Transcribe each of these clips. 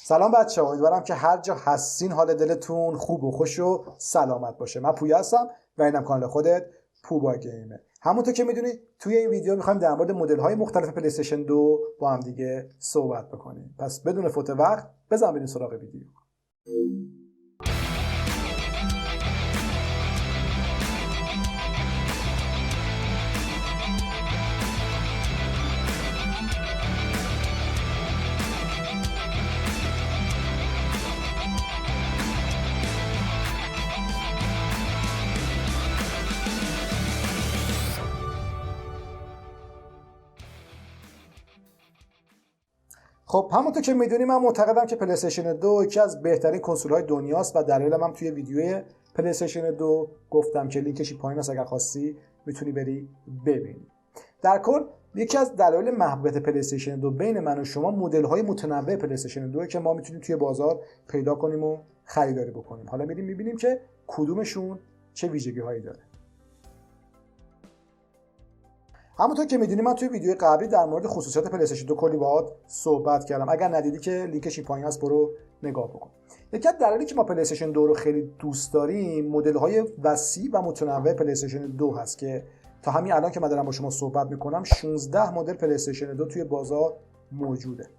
سلام بچه‌ها، امیدوارم که هر جا هستین حال دلتون خوب و خوش و سلامت باشه. من پویا هستم و اینم کانال خودت پوبا گیمه. همونطور که میدونید توی این ویدیو میخوایم در مورد مدل‌های مختلف پلی استیشن 2 با هم دیگه صحبت بکنیم. پس بدون فوت وقت بزن بریم سراغ ویدیو. خب همونطور که میدونیم من معتقدم که پلی استیشن 2 یکی از بهترین کنسول‌های دنیاست و دلیلم هم توی ویدیوی پلی استیشن 2 گفتم که لینکش پایین هست، اگر خواستی میتونی بری ببینی. در کل یکی از دلایل محبوبیت پلی استیشن 2 بین من و شما مدل‌های متنوع پلی استیشن 2 که ما میتونیم توی بازار پیدا کنیم و خریداری بکنیم. حالا میریم میبینیم که کدومشون چه ویژگی‌هایی داره. همونطور که میدونی من توی ویدیو قبلی در مورد خصوصیات پلی استیشن 2 کلی باهات صحبت کردم. اگر ندیدی که لینکش پایین هست برو نگاه بکن. یکی از دلایلی که ما پلی استیشن 2 رو خیلی دوست داریم مدل‌های وسیع و متنوع پلی استیشن 2 هست که تا همین الان که من دارم با شما صحبت میکنم 16 مدل پلی استیشن 2 توی بازار موجوده.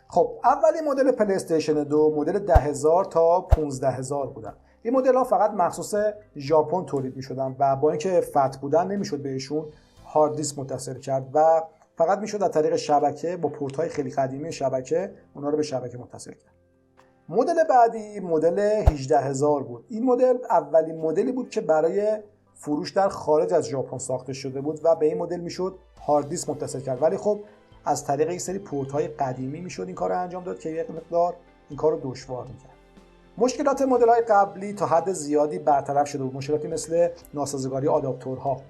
خب اولین مدل پلی استیشن 2 مدل 10000 تا 15000 بودن. این مدل ها فقط مخصوص ژاپن تولید میشدن و با اینکه فتح بودن نمیشد بهشون هارد دیسک متصل کرد و فقط میشد از طریق شبکه با پورت های خیلی قدیمی شبکه اونا رو به شبکه متصل کرد. مدل بعدی مدل 18000 بود. این مدل اولین مدلی بود که برای فروش در خارج از ژاپن ساخته شده بود و به این مدل میشد هارد دیسک متصل کرد، ولی خب از طریق یک سری پورت های قدیمی میشد این کار رو انجام داد که یک مقدار این کار رو دشوار میکرد. مشکلات مدل های قبلی تا حد زیادی برطرف شده بود، مشکلاتی مثل ناسازگاری آداپتورها،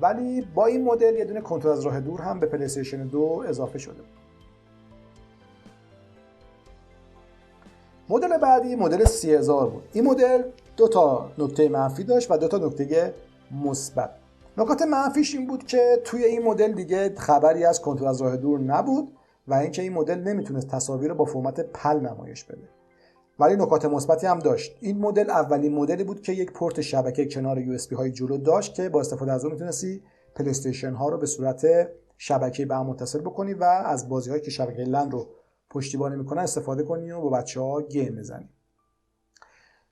ولی با این مدل یه دونه کنترل از راه دور هم به پلی استیشن 2 اضافه شده بود. مدل بعدی مدل 30000 بود. این مدل دو تا نکته منفی داشت و دو تا نکته مثبت. نکات منفیش این بود که توی این مدل دیگه خبری از کنترل از راه دور نبود و اینکه این مدل نمیتونست تصاویر با فرمت پل نمایش بده. ولی نکات مثبتی هم داشت. این مدل اولین مدلی بود که یک پورت شبکه کنار یو اس بی های جلو داشت که با استفاده از اون میتونستی پلی استیشن ها رو به صورت شبکه‌ای به هم متصل بکنی و از بازی‌هایی که شبکه لن رو پشتیبانی میکنن استفاده کنی و با بچه‌ها گیم بزنی.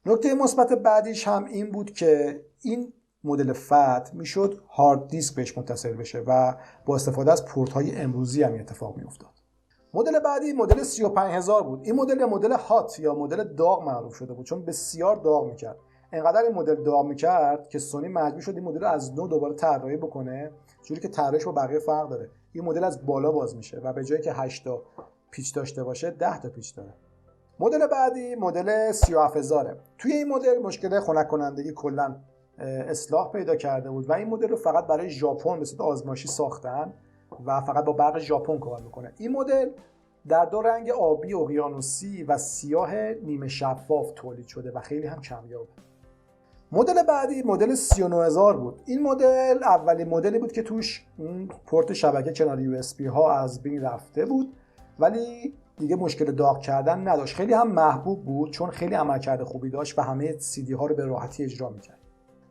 نکته مثبت بعدیش هم این بود که این مدل فتح میشد هارد دیسک بهش متصل بشه و با استفاده از پورت های امروزی هم اتفاق میافتاد. مدل بعدی مدل 35000 بود. این مدل هات یا مدل داغ معروف شده بود چون بسیار داغ میکرد. انقدر این مدل داغ میکرد که سونی مجبور شد این مدل رو از نو دوباره طراحی بکنه، جوری که طراحیش با بقیه فرق داره. این مدل از بالا باز میشه و به جای که 8 تا پیچ داشته باشه 10 تا پیچ داره. مدل بعدی مدل 37000. توی این مدل مشکل خنک کنندگی کلا اصلاح پیدا کرده بود و این مدل رو فقط برای ژاپن به صورت آزمایشی ساختن و فقط با برق ژاپن کار میکنه. این مدل در دو رنگ آبی اقیانوسی و سیاه نیمه شفاف تولید شده و خیلی هم کمیابه. مدل بعدی مدل 39000 بود. این مدل اولین مدلی بود که توش اون پورت شبکه کنار یو اس بی ها از بین رفته بود ولی دیگه مشکل داغ کردن نداشت. خیلی هم محبوب بود چون خیلی عملکرد خوبی داشت و همه سی دی ها رو به راحتی اجرا میکرد.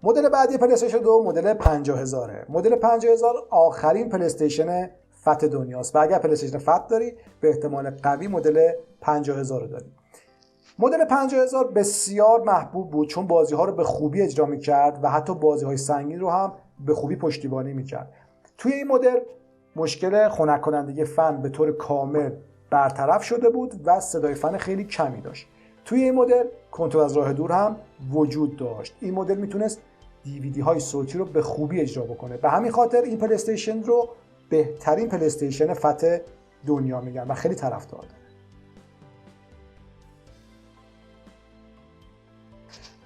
مدل بعدی پلی استیشن 2 مدل 50000. مدل 50000 آخرین پلی استیشن فتح دنیاست و اگر پلی استیشن فتح داری به احتمال قوی مدل 50000 رو داری. مدل 50000 بسیار محبوب بود چون بازی‌ها رو به خوبی اجرا می‌کرد و حتی بازی‌های سنگین رو هم به خوبی پشتیبانی می‌کرد. توی این مدل مشکل خنک کنندگی فن به طور کامل برطرف شده بود و صدای فن خیلی کمی داشت. توی این مدل کنترل از راه دور هم وجود داشت. این مدل میتونست دیویدی های صوتی رو به خوبی اجرا بکنه. به همین خاطر این پلی استیشن رو بهترین پلی استیشن فتح دنیا میگن و خیلی طرفدار داره.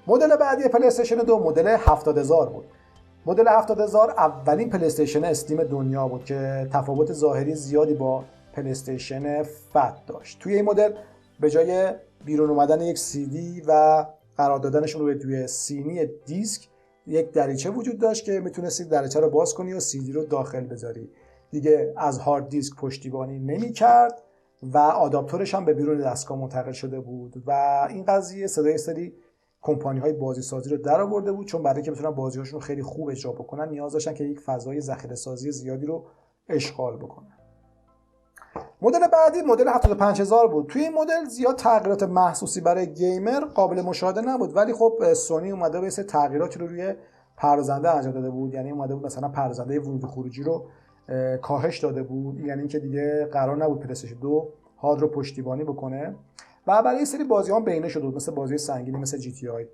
مدل بعدی پلی استیشن 2 مدل 70000 بود. مدل 70000 اولین پلی استیشن استیم دنیا بود که تفاوت ظاهری زیادی با پلی استیشن فتح داشت. توی این مدل به جای بیرون اومدن یک سی دی و قرار دادنشون روی سینی دیسک یک دریچه وجود داشت که میتونستی دریچه رو باز کنی و سی دی رو داخل بذاری. دیگه از هارد دیسک پشتیبانی نمی‌کرد و آداپتورش هم به بیرون دستگاه منتقل شده بود و این قضیه صدای سری کمپانی‌های بازی سازی رو در آورده بود، چون برای اینکه بتونن بازی‌هاشون رو خیلی خوب اجرا بکنن نیاز داشتن که یک فضای ذخیره‌سازی زیادی رو اشغال بکنن. مدل بعدی مدل 75000 بود. توی این مدل زیاد تغییرات محسوسی برای گیمر قابل مشاهده نبود، ولی خب سونی اومده به سری تغییراتی رو روی پردازنده انجام داده بود. یعنی اومده بود مثلا پردازنده ورودی خروجی رو کاهش داده بود، یعنی اینکه دیگه قرار نبود پلی استیشن 2 هارد رو پشتیبانی بکنه و برای یه سری بازی‌ها بهینه شده بود، مثل بازی سنگینی مثل جی تی آی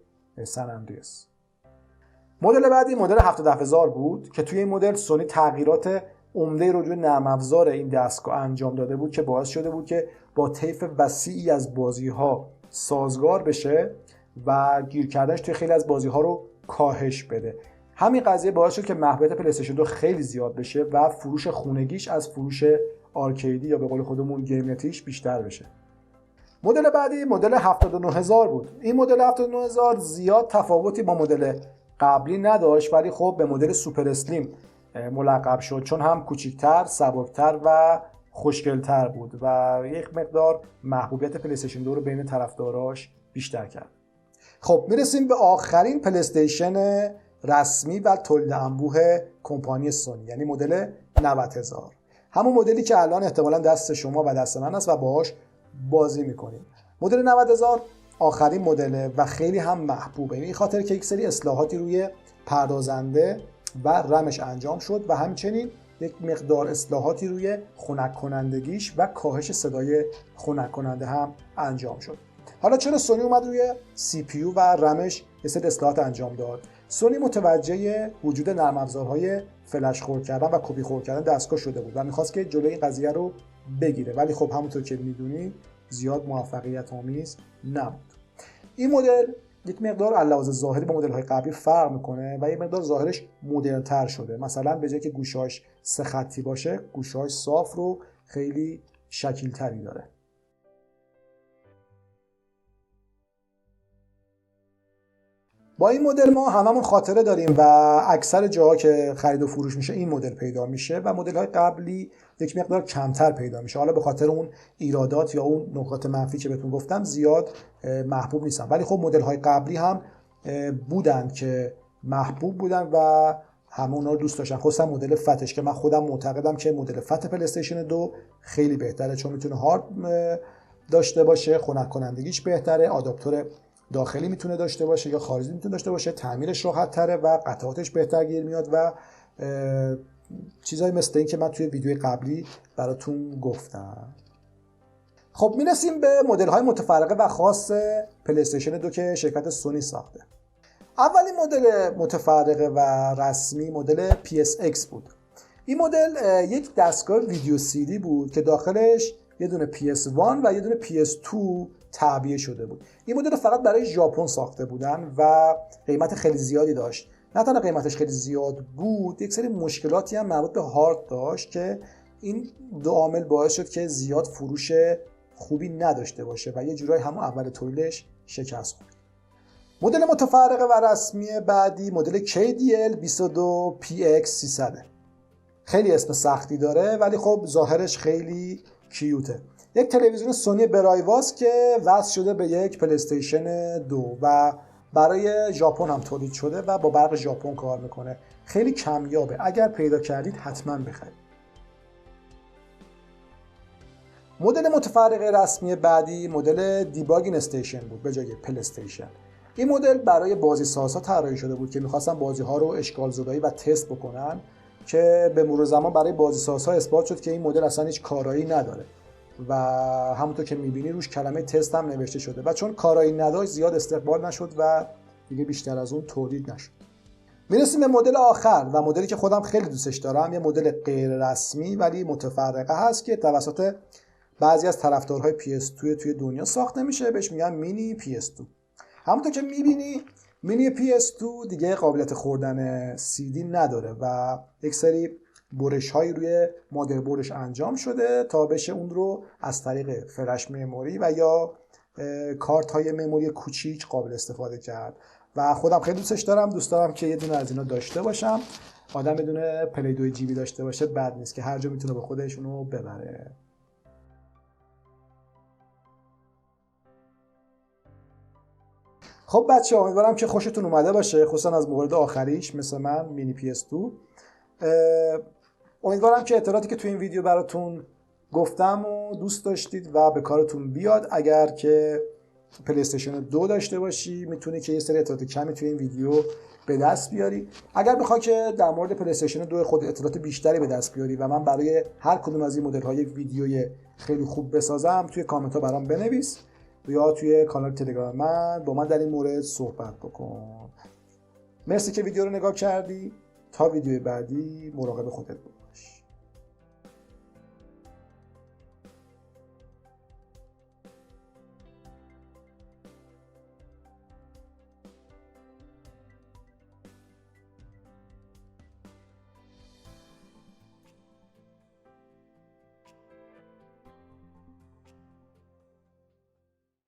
سن اندریاس. مدل بعدی مدل 70000 بود که توی این مدل سونی تغییرات عمده رو روی نرم افزار این دستگاه انجام داده بود که باعث شده بود که با طیف وسیعی از بازی‌ها سازگار بشه و گیر کردنش توی خیلی از بازی‌ها رو کاهش بده. همین قضیه باعث شد که محبوبیت پلی استیشن 2 خیلی زیاد بشه و فروش خونگیش از فروش آرکیدی یا به قول خودمون گیم نتیش بیشتر بشه. مدل بعدی مدل 79000 بود. این مدل 79000 زیاد تفاوتی با مدل قبلی نداشت، ولی خب به مدل سوپر اسلیم ملقب شد چون هم کوچیک‌تر، سبک‌تر و خوشگل‌تر بود و یک مقدار محبوبیت پلی استیشن 2 رو بین طرفداراش بیشتر کرد. خب میرسیم به آخرین پلی استیشن رسمی و تولید انبوه کمپانی سونی، یعنی مدل 90000. همون مدلی که الان احتمالاً دست شما و دست من است و باهاش بازی می‌کنیم. مدل 90000 آخرین مدله و خیلی هم محبوبه، این خاطر که یک سری اصلاحاتی روی پردازنده و رمش انجام شد و همچنین یک مقدار اصلاحاتی روی خنک کنندگیش و کاهش صدای خنک کننده هم انجام شد. حالا چرا سونی اومد روی سی پی یو و رمش یه سری اصلاحات انجام داد؟ سونی متوجه وجود نرم افزارهای فلش خورد کردن و کپی خورد کردن دستگاه شده بود و می‌خواست که جلوی این قضیه رو بگیره، ولی خب همونطور که می‌دونید زیاد موفقیت آمیز نبود. این مدل یک مقدار علاوه ظاهری با مدل‌های قبلی فرق می‌کنه و یک مقدار ظاهرش مدرن‌تر شده. مثلا به جای که گوشه‌هاش سه خطی باشه، گوشه‌هاش صاف رو خیلی شکیل‌تری داره. با این مدل ما هممون خاطره داریم و اکثر جاها که خرید و فروش میشه این مدل پیدا میشه و مدل‌های قبلی یک مقدار کمتر پیدا میشه. حالا به خاطر اون ایرادات یا اون نکات منفی که بهتون گفتم زیاد محبوب نیستن، ولی خب مدل‌های قبلی هم بودن که محبوب بودن و همه اونا رو دوست داشتن، خصوصا مدل فتش که من خودم معتقدم که مدل فت پلی استیشن 2 خیلی بهتره، چون میتونه هارد داشته باشه، خنک کنندگیش بهتره، آداپتور داخلی میتونه داشته باشه یا خارجی میتونه داشته باشه، تعمیرش راحت تره و قطعاتش بهتر گیر میاد و چیزایی مثل این که من توی ویدیوی قبلی براتون گفتم. خب میرسیم به مدل های متفرقه و خاص پلی استیشن 2 که شرکت سونی ساخته. اولین مدل متفرقه و رسمی مدل PSX بود. این مدل یک دستگاه ویدیو CD بود که داخلش یه دونه PS1 و یه دونه PS2 تعبیه شده بود. این مدل فقط برای ژاپن ساخته بودن و قیمت خیلی زیادی داشت. نه تنها قیمتش خیلی زیاد بود، یک سری مشکلاتی هم مربوط به هارد داشت که این دو عامل باعث شد که زیاد فروش خوبی نداشته باشه و یه جورایی همون اول تولیدش شکست خورد. مدل متفرقه و رسمی بعدی مدل KDL 22PX300. خیلی اسم سختی داره ولی خب ظاهرش خیلی کیوته. یک تلویزیون سونی برایواست که وصل شده به یک پلی استیشن 2 و برای ژاپن هم تولید شده و با برق ژاپن کار میکنه. خیلی کمیابه، اگر پیدا کردید حتما بخرید. مدل متفرقه رسمی بعدی مدل دیباگینگ استیشن بود به جای پلی استیشن. این مدل برای بازیسازها طراحی شده بود که می‌خواستن بازی‌ها رو اشکال زدایی و تست بکنن که به مرور زمان برای بازیسازها اثبات شد که این مدل اصلا هیچ کارایی نداره و همونطور که می‌بینی روش کلمه تست هم نوشته شده و چون کارایی نداشت زیاد استقبال نشد و دیگه بیشتر از اون تولید نشد. میرسیم به مدل آخر و مدلی که خودم خیلی دوستش دارم، یه مدل غیر رسمی ولی متفرقه هست که توسط بعضی از طرفدارهای PS2 توی دنیا ساخته میشه، بهش میگن مینی PS2. همونطور که میبینی مینی PS2 دیگه قابلیت خوردن CD نداره و یک سری برش هایی روی مادربردش انجام شده تا بشه اون رو از طریق فلش مموری و یا کارت های مموری کوچیک قابل استفاده کرد و خودم خیلی دوستش دارم. دوست دارم که یه دونه از اینا داشته باشم. آدم یه دونه پلی 2 جی بی داشته باشه بد نیست که هر جا میتونه به خودش اونو ببره. خب بچه امیدوارم که خوشتون اومده باشه، خصوصا از مورد آخریش مثل من مینی PS2. امیدوارم که اطلاعاتی که تو این ویدیو براتون گفتم و دوست داشتید و به کارتون بیاد. اگر که پلی استیشن 2 داشته باشی میتونی که یه سری اطلاعات کمی توی این ویدیو به دست بیاری. اگر بخوای که در مورد پلی استیشن 2 خود اطلاعات بیشتری به دست بیاری و من برای هر کدوم از این مدل ها یک ویدیوی خیلی خوب بسازم، توی کامنت ها برام بنویس یا توی کانال تلگرام من با من در این مورد صحبت بکن. مرسی که ویدیو رو نگاه کردی. تا ویدیو بعدی مراقب خودت باش.